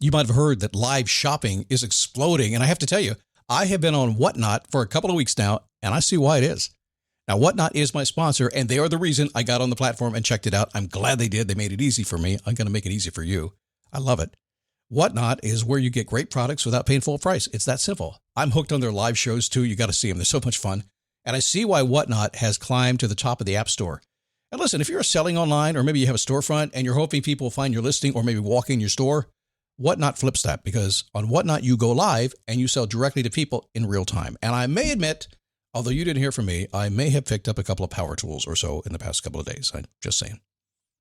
You might have heard that live shopping is exploding. And I have to tell you, I have been on Whatnot for a couple of weeks now, and I see why it is. Now, Whatnot is my sponsor, and they are the reason I got on the platform and checked it out. I'm glad they did. They made it easy for me. I'm going to make it easy for you. I love it. Whatnot is where you get great products without paying full price. It's that simple. I'm hooked on their live shows, too. You got to see them. They're so much fun. And I see why Whatnot has climbed to the top of the App Store. And listen, if you're selling online, or maybe you have a storefront and you're hoping people will find your listing or maybe walk in your store, Whatnot flips that, because on Whatnot, you go live and you sell directly to people in real time. And I may admit, although you didn't hear from me, I may have picked up a couple of power tools or so in the past couple of days. I'm just saying.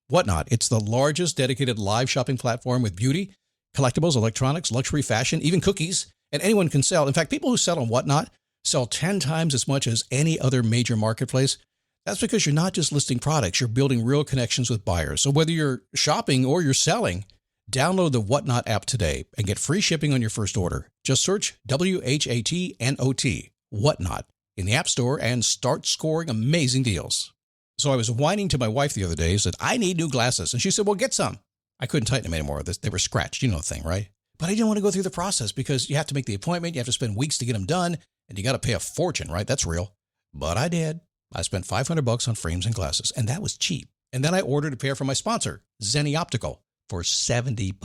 Whatnot, it's the largest dedicated live shopping platform with beauty, collectibles, electronics, luxury, fashion, even cookies, and anyone can sell. In fact, people who sell on Whatnot sell 10 times as much as any other major marketplace. That's because you're not just listing products, you're building real connections with buyers. So whether you're shopping or you're selling, download the Whatnot app today and get free shipping on your first order. Just search WHATNOT, Whatnot, in the App Store and start scoring amazing deals. So I was whining to my wife the other day, said, I need new glasses. And she said, well, get some. I couldn't tighten them anymore. They were scratched. You know the thing, right? But I didn't want to go through the process because you have to make the appointment. You have to spend weeks to get them done. And you got to pay a fortune, right? That's real. But I did. I spent $500 on frames and glasses, and that was cheap. And then I ordered a pair from my sponsor, Zenni Optical, for $70.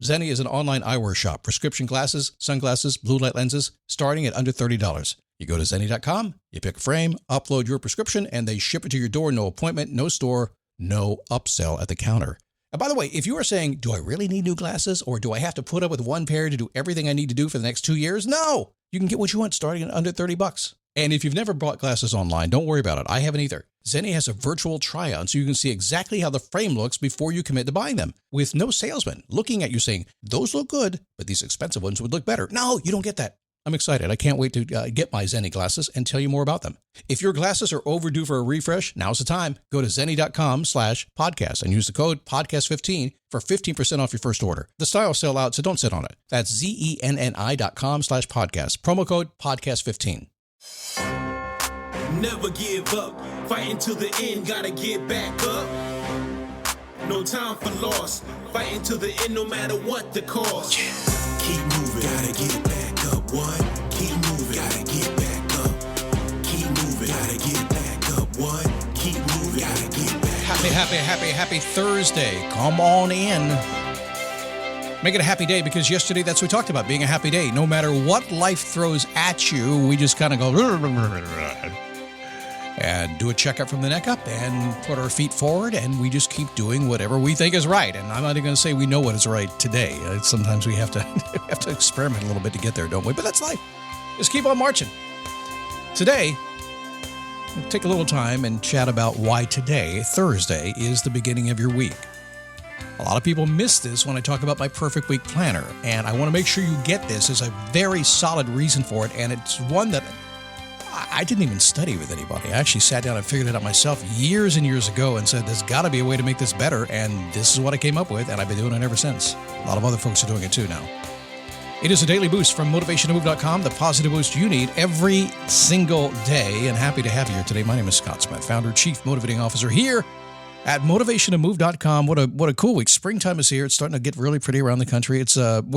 Zenni is an online eyewear shop, prescription glasses, sunglasses, blue light lenses, starting at under $30. You go to Zenni.com, you pick a frame, upload your prescription, and they ship it to your door. No appointment, no store, no upsell at the counter. And by the way, if you are saying, do I really need new glasses, or do I have to put up with one pair to do everything I need to do for the next 2 years? No! You can get what you want starting at under $30. And if you've never bought glasses online, don't worry about it. I haven't either. Zenni has a virtual try-on so you can see exactly how the frame looks before you commit to buying them, with no salesman looking at you saying, those look good, but these expensive ones would look better. No, you don't get that. I'm excited. I can't wait to get my Zenni glasses and tell you more about them. If your glasses are overdue for a refresh, now's the time. Go to Zenni.com/podcast and use the code podcast15 for 15% off your first order. The styles sell out, so don't sit on it. That's ZENNI.com/podcast. Promo code podcast15. Never give up, fighting to the end, gotta get back up. No time for loss, fighting to the end no matter what the cost. Keep moving, gotta get back up. What? Keep moving, gotta get back up. Keep moving, gotta get back up. What? Keep moving, gotta get back up. Happy Thursday. Come on in. Make it a happy day, because yesterday, that's what we talked about, being a happy day. No matter what life throws at you, we just kind of go and do a checkup from the neck up and put our feet forward, and we just keep doing whatever we think is right. And I'm not even going to say we know what is right today. Sometimes we have to have to experiment a little bit to get there, don't we? But that's life. Just keep on marching. Today, we'll take a little time and chat about why today, Thursday, is the beginning of your week. A lot of people miss this when I talk about my perfect week planner, and I want to make sure you get this. There's a very solid reason for it, and it's one that I didn't even study with anybody. I actually sat down and figured it out myself years and years ago and said, there's got to be a way to make this better, and this is what I came up with, and I've been doing it ever since. A lot of other folks are doing it too now. It is a daily boost from motivationtomove.com, the positive boost you need every single day, and happy to have you here today. My name is Scott Smith, founder, chief motivating officer here at motivationtomove.com. What a cool week. Springtime is here. It's starting to get really pretty around the country. It's in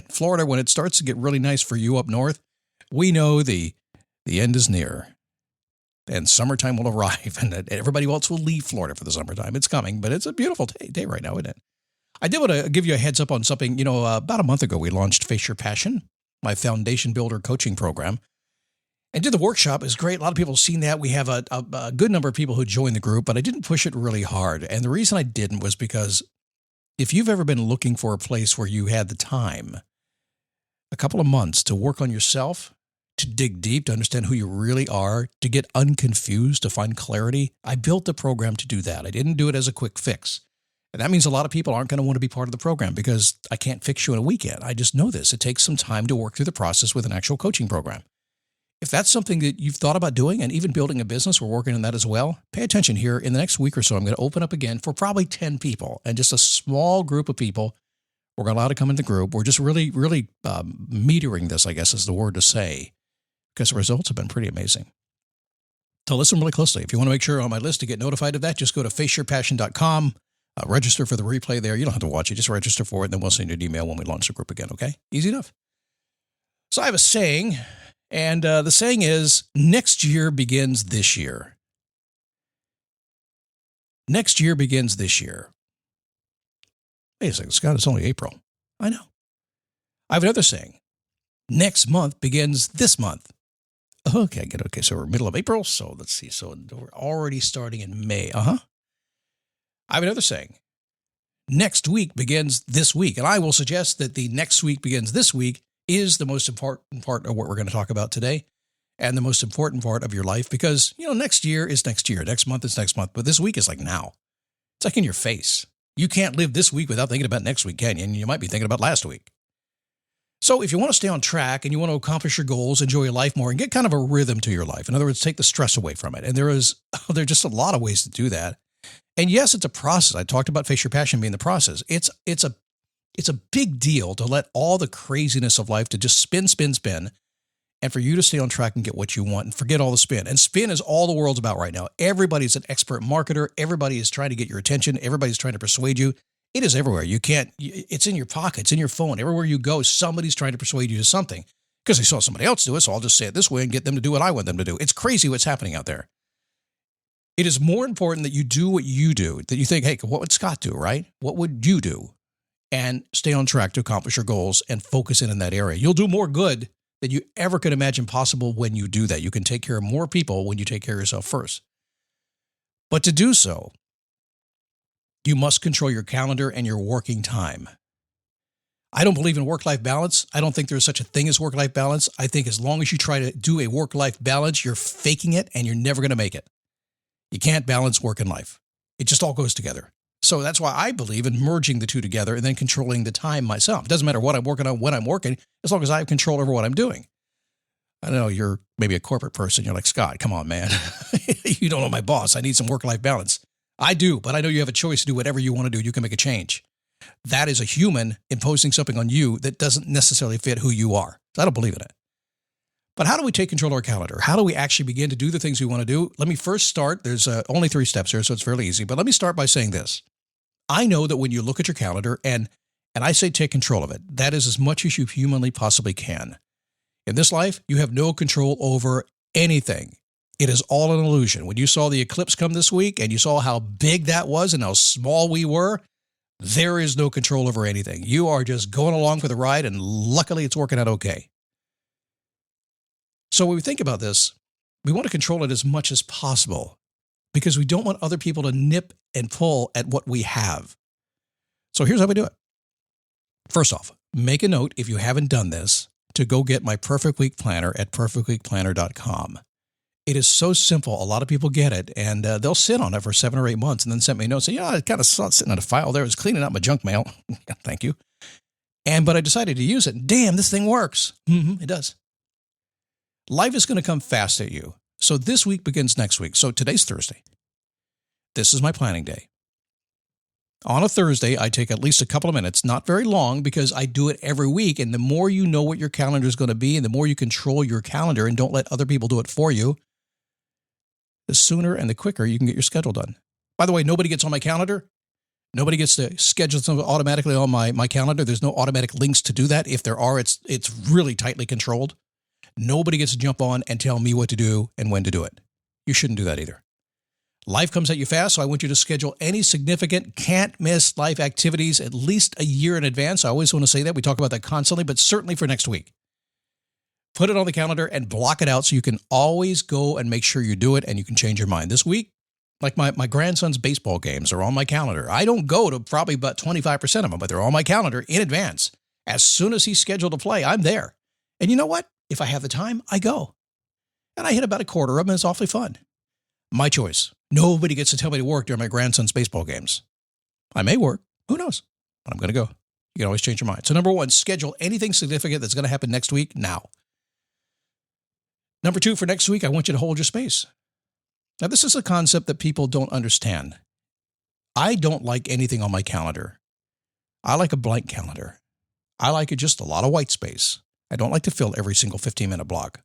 Florida, when it starts to get really nice for you up north, we know the end is near, and summertime will arrive, and everybody else will leave Florida for the summertime. It's coming, but it's a beautiful day right now, isn't it? I did want to give you a heads up on something. About a month ago, we launched Face Your Passion, my foundation builder coaching program, and did the workshop. It was great. A lot of people have seen that. We have a good number of people who joined the group, but I didn't push it really hard. And the reason I didn't was because if you've ever been looking for a place where you had the time, a couple of months to work on yourself, to dig deep, to understand who you really are, to get unconfused, to find clarity, I built the program to do that. I didn't do it as a quick fix. And that means a lot of people aren't going to want to be part of the program because I can't fix you in a weekend. I just know this. It takes some time to work through the process with an actual coaching program. If that's something that you've thought about doing and even building a business, we're working on that as well. Pay attention here. In the next week or so, I'm going to open up again for probably 10 people and just a small group of people. We're going to allow to come into the group. We're just really metering this, I guess is the word to say, because the results have been pretty amazing. So listen really closely. If you want to make sure you're on my list to get notified of that, just go to faceyourpassion.com. Register for the replay there. You don't have to watch it. Just register for it, and then we'll send you an email when we launch the group again, okay? Easy enough. So I have a saying, and the saying is, next year begins this year. Next year begins this year. Wait a second, Scott, it's only April. I know. I have another saying. Next month begins this month. Okay, good. Okay, so we're middle of April. So let's see. So we're already starting in May. I have another saying. Next week begins this week. And I will suggest that the next week begins this week is the most important part of what we're going to talk about today and the most important part of your life because, next year is next year. Next month is next month. But this week is like now. It's like in your face. You can't live this week without thinking about next week, can you? And you might be thinking about last week. So if you want to stay on track and you want to accomplish your goals, enjoy your life more, and get kind of a rhythm to your life, in other words, take the stress away from it. And there are just a lot of ways to do that. And yes, it's a process. I talked about Face Your Passion being the process. It's a big deal to let all the craziness of life to just spin, and for you to stay on track and get what you want and forget all the spin. And spin is all the world's about right now. Everybody's an expert marketer. Everybody is trying to get your attention. Everybody's trying to persuade you. It is everywhere. It's in your pockets, in your phone. Everywhere you go, somebody's trying to persuade you to something because they saw somebody else do it. So I'll just say it this way and get them to do what I want them to do. It's crazy what's happening out there. It is more important that you do what you do, that you think, hey, what would Scott do, right? What would you do? And stay on track to accomplish your goals and focus in that area. You'll do more good than you ever could imagine possible when you do that. You can take care of more people when you take care of yourself first. But to do so, you must control your calendar and your working time. I don't believe in work-life balance. I don't think there's such a thing as work-life balance. I think as long as you try to do a work-life balance, you're faking it and you're never going to make it. You can't balance work and life. It just all goes together. So that's why I believe in merging the two together and then controlling the time myself. It doesn't matter what I'm working on, when I'm working, as long as I have control over what I'm doing. I know you're maybe a corporate person. You're like, Scott, come on, man. You don't know my boss. I need some work-life balance. I do, but I know you have a choice to do whatever you want to do. You can make a change. That is a human imposing something on you that doesn't necessarily fit who you are. So I don't believe in it. But how do we take control of our calendar? How do we actually begin to do the things we want to do? Let me first start. There's only 3 steps here, so it's fairly easy. But let me start by saying this. I know that when you look at your calendar, and I say take control of it, that is as much as you humanly possibly can. In this life, you have no control over anything. It is all an illusion. When you saw the eclipse come this week and you saw how big that was and how small we were, there is no control over anything. You are just going along for the ride, and luckily it's working out okay. So when we think about this, we want to control it as much as possible because we don't want other people to nip and pull at what we have. So here's how we do it. First off, make a note, if you haven't done this, to go get my Perfect Week Planner at perfectweekplanner.com. It is so simple. A lot of people get it, and they'll sit on it for 7 or 8 months and then send me a note saying, it kind of saw it sitting on a file there. It was cleaning out my junk mail. Thank you. But I decided to use it. Damn, this thing works. It does. Life is going to come fast at you. So this week begins next week. So today's Thursday. This is my planning day. On a Thursday, I take at least a couple of minutes, not very long, because I do it every week. And the more you know what your calendar is going to be and the more you control your calendar and don't let other people do it for you, the sooner and the quicker you can get your schedule done. By the way, nobody gets on my calendar. Nobody gets to schedule something automatically on my calendar. There's no automatic links to do that. If there are, it's really tightly controlled. Nobody gets to jump on and tell me what to do and when to do it. You shouldn't do that either. Life comes at you fast, so I want you to schedule any significant, can't-miss life activities at least a year in advance. I always want to say that. We talk about that constantly, but certainly for next week. Put it on the calendar and block it out so you can always go and make sure you do it and you can change your mind. This week, like my grandson's baseball games are on my calendar. I don't go to probably about 25% of them, but they're on my calendar in advance. As soon as he's scheduled to play, I'm there. And you know what? If I have the time, I go. And I hit about a quarter of them, and it's awfully fun. My choice. Nobody gets to tell me to work during my grandson's baseball games. I may work. Who knows? But I'm going to go. You can always change your mind. So number 1, schedule anything significant that's going to happen next week now. Number 2, for next week, I want you to hold your space. Now, this is a concept that people don't understand. I don't like anything on my calendar. I like a blank calendar. I like it just a lot of white space. I don't like to fill every single 15-minute block.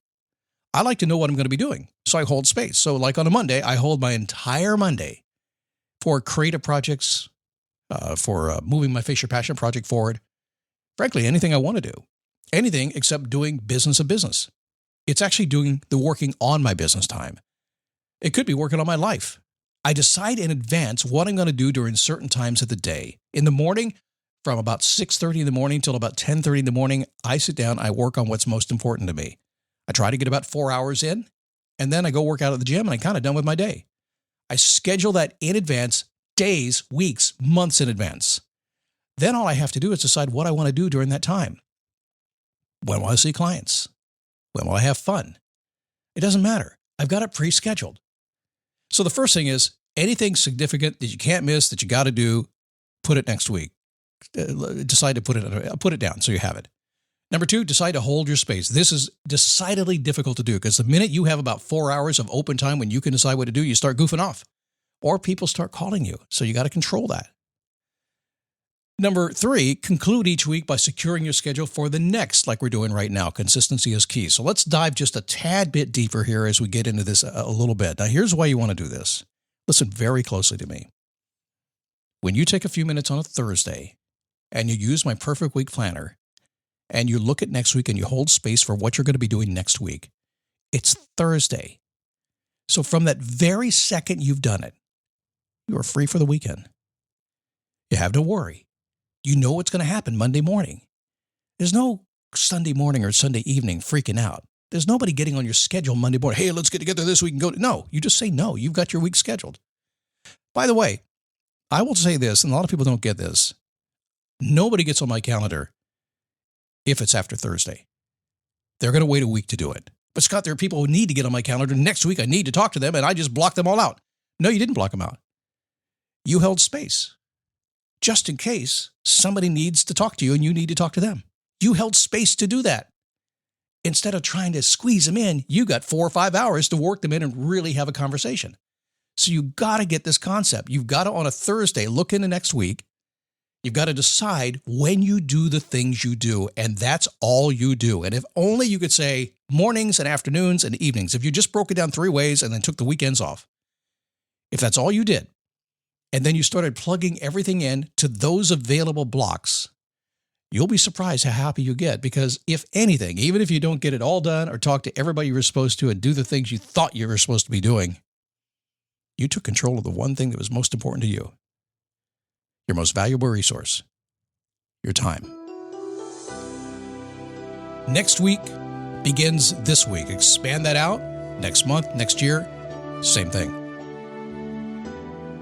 I like to know what I'm going to be doing, so I hold space. So like on a Monday, I hold my entire Monday for creative projects, for moving my Face Your Passion project forward. Frankly, anything I want to do. Anything except doing business of business. It's actually doing the working on my business time. It could be working on my life. I decide in advance what I'm going to do during certain times of the day. In the morning, from about 6:30 in the morning till about 10:30 in the morning, I sit down, I work on what's most important to me. I try to get about 4 hours in, and then I go work out at the gym, and I'm kind of done with my day. I schedule that in advance, days, weeks, months in advance. Then all I have to do is decide what I want to do during that time. When will I see clients? When will I have fun? It doesn't matter. I've got it pre-scheduled. So the first thing is anything significant that you can't miss, that you got to do, put it next week. Decide to put it down so you have it. Number 2, decide to hold your space. This is decidedly difficult to do because the minute you have about 4 hours of open time when you can decide what to do, you start goofing off or people start calling you. So you got to control that. Number 3, conclude each week by securing your schedule for the next, like we're doing right now. Consistency is key. So let's dive just a tad bit deeper here as we get into this a little bit. Now, here's why you want to do this. Listen very closely to me. When you take a few minutes on a Thursday and you use my Perfect Week Planner and you look at next week and you hold space for what you're going to be doing next week, it's Thursday. So from that very second you've done it, you are free for the weekend. You have no worry. You know what's going to happen Monday morning. There's no Sunday morning or Sunday evening freaking out. There's nobody getting on your schedule Monday morning. Hey, let's get together this week and go. No, you just say no. You've got your week scheduled. By the way, I will say this, and a lot of people don't get this. Nobody gets on my calendar if it's after Thursday. They're going to wait a week to do it. But Scott, there are people who need to get on my calendar. Next week, I need to talk to them, and I just block them all out. No, you didn't block them out. You held space. Just in case somebody needs to talk to you and you need to talk to them. You held space to do that. Instead of trying to squeeze them in, you got 4 or 5 hours to work them in and really have a conversation. So you got to get this concept. You've got to, on a Thursday, look into next week. You've got to decide when you do the things you do, and that's all you do. And if only you could say mornings and afternoons and evenings, if you just broke it down 3 ways and then took the weekends off, if that's all you did, and then you started plugging everything in to those available blocks, you'll be surprised how happy you get. Because if anything, even if you don't get it all done or talk to everybody you were supposed to and do the things you thought you were supposed to be doing, you took control of the one thing that was most important to you. Your most valuable resource, your time. Next week begins this week. Expand that out. Next month, next year, same thing.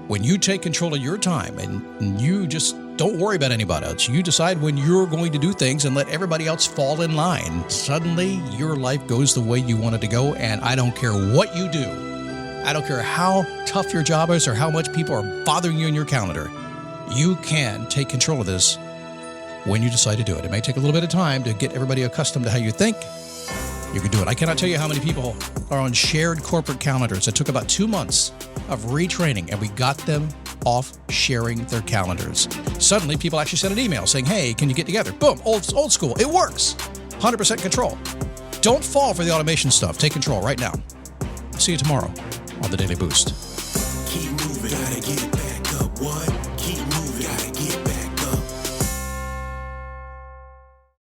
When you take control of your time and you just don't worry about anybody else, you decide when you're going to do things and let everybody else fall in line, suddenly your life goes the way you want it to go, and I don't care what you do. I don't care how tough your job is or how much people are bothering you in your calendar. You can take control of this when you decide to do it. It may take a little bit of time to get everybody accustomed to how you think. You can do it. I cannot tell you how many people are on shared corporate calendars. It took about 2 months of retraining, and we got them off sharing their calendars. Suddenly, people actually sent an email saying, hey, can you get together? Boom, old school. It works. 100% control. Don't fall for the automation stuff. Take control right now. See you tomorrow on the Daily Boost. Keep moving. Gotta get back up. What?